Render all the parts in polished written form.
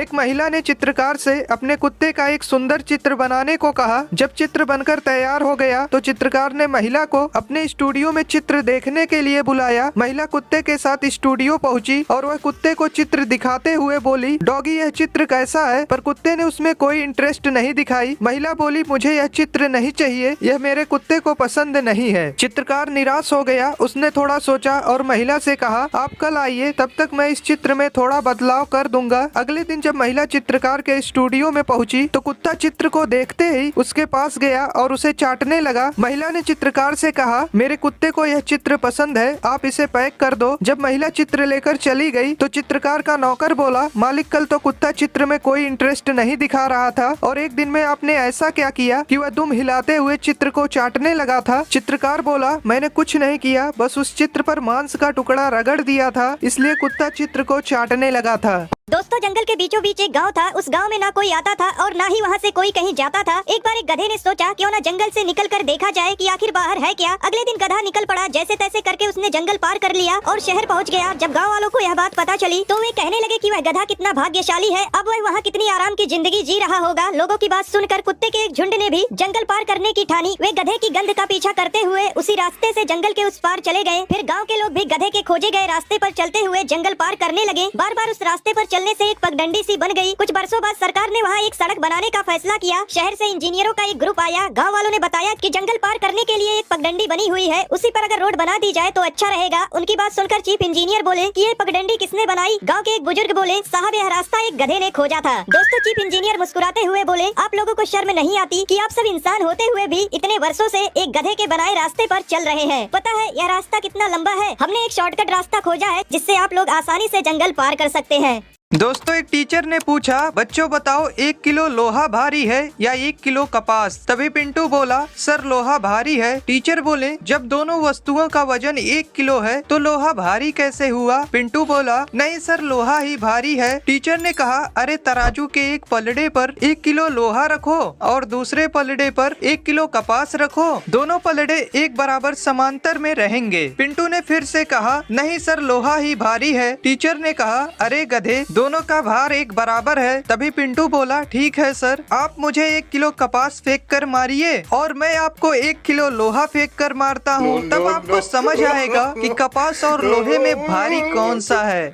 एक महिला ने चित्रकार से अपने कुत्ते का एक सुंदर चित्र बनाने को कहा। जब चित्र बनकर तैयार हो गया तो चित्रकार ने महिला को अपने स्टूडियो में चित्र देखने के लिए बुलाया। महिला कुत्ते के साथ स्टूडियो पहुंची और वह कुत्ते को चित्र दिखाते हुए बोली, डॉगी यह चित्र कैसा है? पर कुत्ते ने उसमें कोई इंटरेस्ट नहीं दिखाई। महिला बोली, मुझे यह चित्र नहीं चाहिए, यह मेरे कुत्ते को पसंद नहीं है। चित्रकार निराश हो गया। उसने थोड़ा सोचा और महिला से कहा, आप कल आइए, तब तक मैं इस चित्र में थोड़ा बदलाव कर दूंगा। अगले दिन जब महिला चित्रकार के स्टूडियो में पहुंची तो कुत्ता चित्र को देखते ही उसके पास गया और उसे चाटने लगा। महिला ने चित्रकार से कहा, मेरे कुत्ते को यह चित्र पसंद है, आप इसे पैक कर दो। जब महिला चित्र लेकर चली गई तो चित्रकार का नौकर बोला, मालिक कल तो कुत्ता चित्र में कोई इंटरेस्ट नहीं दिखा रहा था और एक दिन में आपने ऐसा क्या किया कि वह दुम हिलाते हुए चित्र को चाटने लगा था? चित्रकार बोला, मैंने कुछ नहीं किया, बस उस चित्र पर मांस का टुकड़ा रगड़ दिया था, इसलिए कुत्ता चित्र को चाटने लगा था। दोस्तों, जंगल के बीचों बीच एक गांव था। उस गांव में ना कोई आता था और ना ही वहां से कोई कहीं जाता था। एक बार एक गधे ने सोचा क्यों ना जंगल से निकलकर देखा जाए कि आखिर बाहर है क्या। अगले दिन गधा निकल पड़ा। जैसे तैसे करके उसने जंगल पार कर लिया और शहर पहुंच गया। जब गांव वालों को यह बात पता चली तो वे कहने लगे कि वह गधा कितना भाग्यशाली है, अब वह वहाँ कितनी आराम की जिंदगी जी रहा होगा। लोगों की बात सुनकर कुत्ते के एक झुंड ने भी जंगल पार करने की ठानी। वे गधे की गंध का पीछा करते हुए उसी रास्ते से जंगल के उस पार चले गए। फिर गाँव के लोग भी गधे के खोजे गए रास्ते पर चलते हुए जंगल पार करने लगे। बार बार उस रास्ते पर चलने से एक पगडंडी सी बन गई। कुछ बरसों बाद सरकार ने वहाँ एक सड़क बनाने का फैसला किया। शहर से इंजीनियरों का एक ग्रुप आया। गांव वालों ने बताया कि जंगल पार करने के लिए एक पगडंडी बनी हुई है, उसी पर अगर रोड बना दी जाए तो अच्छा रहेगा। उनकी बात सुनकर चीफ इंजीनियर बोले कि ये पगडंडी किसने बनाई? गांव के एक बुजुर्ग बोले, साहब यह रास्ता एक गधे ने खोजा था। दोस्तों, चीफ इंजीनियर मुस्कुराते हुए बोले, आप लोगों को शर्म नहीं आती कि आप सब इंसान होते हुए भी इतने वर्षों से एक गधे के बनाए रास्ते पर चल रहे हैं? पता है यह रास्ता कितना लंबा है? हमने एक शॉर्टकट रास्ता खोजा है जिससे आप लोग आसानी से जंगल पार कर सकते हैं। दोस्तों, एक टीचर ने पूछा, बच्चों बताओ 1 किलो लोहा भारी है या 1 किलो कपास? तभी पिंटू बोला, सर लोहा भारी है। टीचर बोले, जब दोनों वस्तुओं का वजन 1 किलो है तो लोहा भारी कैसे हुआ? पिंटू बोला, नहीं सर लोहा ही भारी है। टीचर ने कहा, अरे तराजू के एक पलड़े पर 1 किलो लोहा रखो और दूसरे पलड़े पर 1 किलो कपास रखो, दोनों पलड़े एक बराबर समांतर में रहेंगे। पिंटू ने फिर से कहा, नहीं सर लोहा ही भारी है। टीचर ने कहा, अरे गधे, दोनों का भार एक बराबर है। तभी पिंटू बोला, ठीक है सर, आप मुझे 1 किलो कपास फेंक कर मारिए और मैं आपको 1 किलो लोहा फेंक कर मारता हूँ, तब आपको समझ आएगा कि कपास और लोहे में भारी कौन सा है।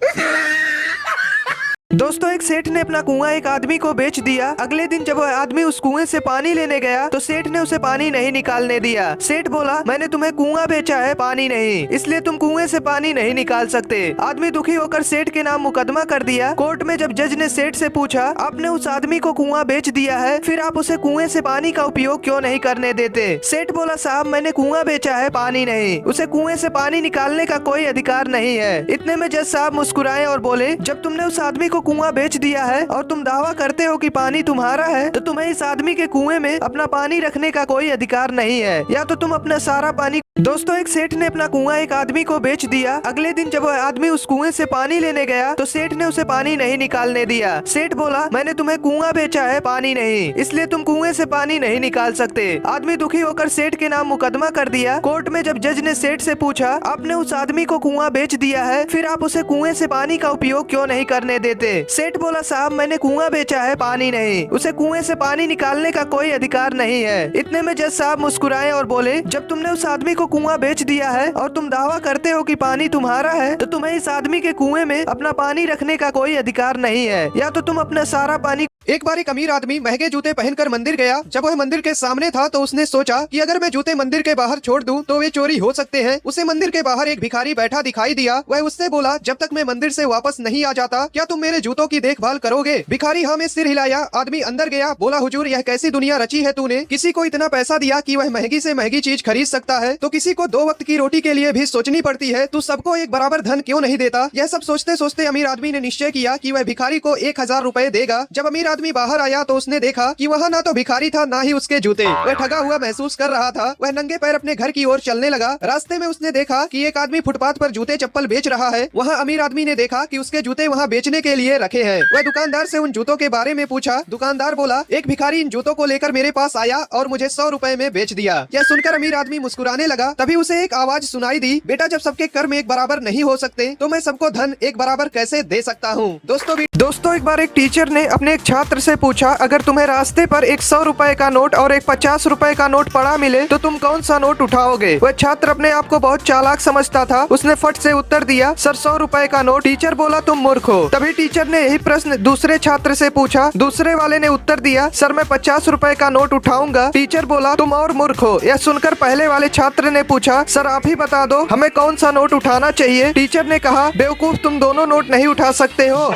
दोस्तों, एक सेठ ने अपना कुआं एक आदमी को बेच दिया। अगले दिन जब वह आदमी उस कुएं से पानी लेने गया तो सेठ ने उसे पानी नहीं निकालने दिया। सेठ बोला, मैंने तुम्हें कुआं बेचा है, पानी नहीं, इसलिए तुम कुएं से पानी नहीं निकाल सकते। आदमी दुखी होकर सेठ के नाम मुकदमा कर दिया। कोर्ट में जब जज ने सेठ से पूछा, आपने उस आदमी को कुआं बेच दिया है, फिर आप उसे कुएं से पानी का उपयोग क्यों नहीं करने देते? सेठ बोला, साहब मैंने कुआं बेचा है, पानी नहीं, उसे कुएं से पानी निकालने का कोई अधिकार नहीं है। इतने में जज साहब मुस्कुराए और बोले, जब तुमने उस आदमी को कुआं बेच दिया है और तुम दावा करते हो कि पानी तुम्हारा है, तो तुम्हें इस आदमी के कुएं में अपना पानी रखने का कोई अधिकार नहीं है, या तो तुम अपना सारा पानी। दोस्तों, एक सेठ ने अपना कुआं एक आदमी को बेच दिया। अगले दिन जब वह आदमी उस कुएं से पानी लेने गया तो सेठ ने उसे पानी नहीं निकालने दिया। सेठ बोला, मैंने तुम्हें कुआं बेचा है, पानी नहीं, इसलिए तुम कुएं से पानी नहीं निकाल सकते। आदमी दुखी होकर सेठ के नाम मुकदमा कर दिया। कोर्ट में जब जज ने सेठ से पूछा, आपने उस आदमी को कुआं बेच दिया है, फिर आप उसे कुएं से पानी का उपयोग क्यों नहीं करने देते? सेठ बोला, साहब मैंने कुआं बेचा है, पानी नहीं, उसे कुएं से पानी निकालने का कोई अधिकार नहीं है। इतने में जज साहब मुस्कुराए और बोले, जब तुमने उस आदमी को कुआं बेच दिया है और तुम दावा करते हो कि पानी तुम्हारा है, तो तुम्हें इस आदमी के कुएं में अपना पानी रखने का कोई अधिकार नहीं है, या तो तुम अपना सारा पानी। एक बार एक अमीर आदमी महंगे जूते पहनकर मंदिर गया। जब वह मंदिर के सामने था तो उसने सोचा कि अगर मैं जूते मंदिर के बाहर छोड़ दूं तो वे चोरी हो सकते हैं। उसे मंदिर के बाहर एक भिखारी बैठा दिखाई दिया। वह उससे बोला, जब तक मैं मंदिर से वापस नहीं आ जाता क्या तुम मेरे जूतों की देखभाल करोगे? भिखारी हाँ में सिर हिलाया। आदमी अंदर गया। बोला, हुजूर यह कैसी दुनिया रची है तूने? किसी को इतना पैसा दिया कि वह महंगी से महंगी चीज खरीद सकता है, तो किसी को 2 वक्त की रोटी के लिए भी सोचनी पड़ती है, तू सबको एक बराबर धन क्यों नहीं देता? यह सब सोचते सोचते अमीर आदमी ने निश्चय किया कि वह भिखारी को 1000 रुपए देगा। जब अमीर आदमी बाहर आया तो उसने देखा कि वह ना तो भिखारी था ना ही उसके जूते। वह ठगा हुआ महसूस कर रहा था। वह नंगे पैर अपने घर की ओर चलने लगा। रास्ते में उसने देखा कि एक आदमी फुटपाथ पर जूते चप्पल बेच रहा है। वहाँ अमीर आदमी ने देखा कि उसके जूते वहाँ बेचने के लिए लिए रखे हैं। वह दुकानदार से उन जूतों के बारे में पूछा। दुकानदार बोला, एक भिखारी इन जूतों को लेकर मेरे पास आया और मुझे 100 रुपए में बेच दिया। यह सुनकर अमीर आदमी मुस्कुराने लगा। तभी उसे एक आवाज सुनाई दी, बेटा जब सबके कर्म एक बराबर नहीं हो सकते तो मैं सबको धन एक बराबर कैसे दे सकता हूँ। दोस्तों एक बार एक टीचर ने अपने एक छात्र से पूछा, अगर तुम्हें रास्ते पर एक 100 रुपए का नोट और एक 50 रुपए का नोट पड़ा मिले तो तुम कौन सा नोट उठाओगे। वह छात्र अपने आप को बहुत चालाक समझता था। उसने फट से उत्तर दिया, सर 100 रुपए का नोट। टीचर बोला, तुम मूर्ख हो। तभी टीचर ने यही प्रश्न दूसरे छात्र से पूछा। दूसरे वाले ने उत्तर दिया, सर मैं 50 रुपए का नोट उठाऊंगा। टीचर बोला, तुम और मूर्ख हो। यह सुनकर पहले वाले छात्र ने पूछा, सर आप ही बता दो हमें कौन सा नोट उठाना चाहिए। टीचर ने कहा, बेवकूफ तुम दोनों नोट नहीं उठा सकते हो।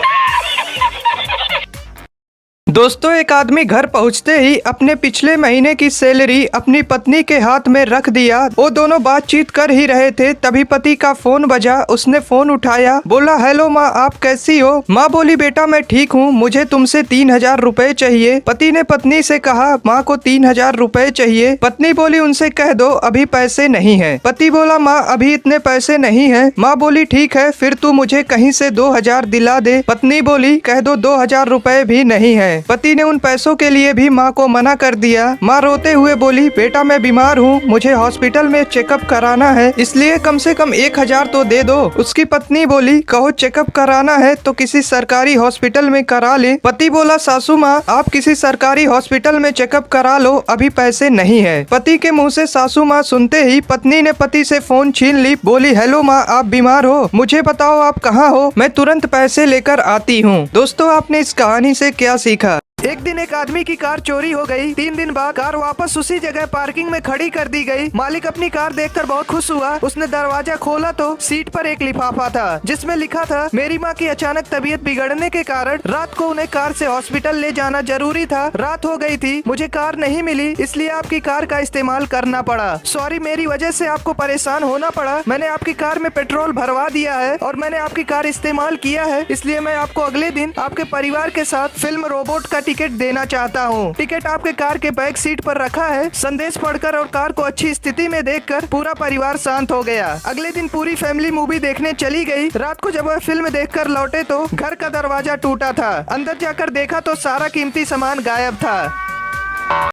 दोस्तों एक आदमी घर पहुंचते ही अपने पिछले महीने की सैलरी अपनी पत्नी के हाथ में रख दिया। वो दोनों बातचीत कर ही रहे थे, तभी पति का फोन बजा। उसने फोन उठाया, बोला, हेलो माँ आप कैसी हो। माँ बोली, बेटा मैं ठीक हूँ, मुझे तुमसे 3000 रुपए चाहिए। पति ने पत्नी से कहा, माँ को 3000 रुपए चाहिए। पत्नी बोली, उनसे कह दो अभी पैसे नहीं है। पति बोला, माँ अभी इतने पैसे नहीं है। माँ बोली, ठीक है फिर तू मुझे कहीं से 2000 दिला दे। पत्नी बोली, कह दो 2000 रुपए भी नहीं है। पति ने उन पैसों के लिए भी माँ को मना कर दिया। माँ रोते हुए बोली, बेटा मैं बीमार हूँ, मुझे हॉस्पिटल में चेकअप कराना है, इसलिए कम से कम 1000 तो दे दो। उसकी पत्नी बोली, कहो चेकअप कराना है तो किसी सरकारी हॉस्पिटल में करा ले। पति बोला, सासू माँ आप किसी सरकारी हॉस्पिटल में चेकअप करा लो, अभी पैसे नहीं है। पति के मुँह से सासू माँ सुनते ही पत्नी ने पति से फोन छीन ली। बोली, हेलो माँ आप बीमार हो, मुझे बताओ आप कहाँ हो, मैं तुरंत पैसे लेकर आती हूँ। दोस्तों आपने इस कहानी से क्या सीखा। एक दिन एक आदमी की कार चोरी हो गई। 3 दिन बाद कार वापस उसी जगह पार्किंग में खड़ी कर दी गई। मालिक अपनी कार देखकर बहुत खुश हुआ। उसने दरवाजा खोला तो सीट पर एक लिफाफा था जिसमें लिखा था, मेरी माँ की अचानक तबीयत बिगड़ने के कारण रात को उन्हें कार से हॉस्पिटल ले जाना जरूरी था। रात हो गई थी, मुझे कार नहीं मिली, इसलिए आपकी कार का इस्तेमाल करना पड़ा। सॉरी मेरी वजह से आपको परेशान होना पड़ा। मैंने आपकी कार में पेट्रोल भरवा दिया है और मैंने आपकी कार इस्तेमाल किया है, इसलिए मैं आपको अगले दिन आपके परिवार के साथ फिल्म रोबोट का टिकट देना चाहता हूँ। टिकट आपके कार के बैक सीट पर रखा है। संदेश पढ़कर और कार को अच्छी स्थिति में देखकर पूरा परिवार शांत हो गया। अगले दिन पूरी फैमिली मूवी देखने चली गई। रात को जब वह फिल्म देखकर लौटे तो घर का दरवाजा टूटा था। अंदर जाकर देखा तो सारा कीमती सामान गायब था।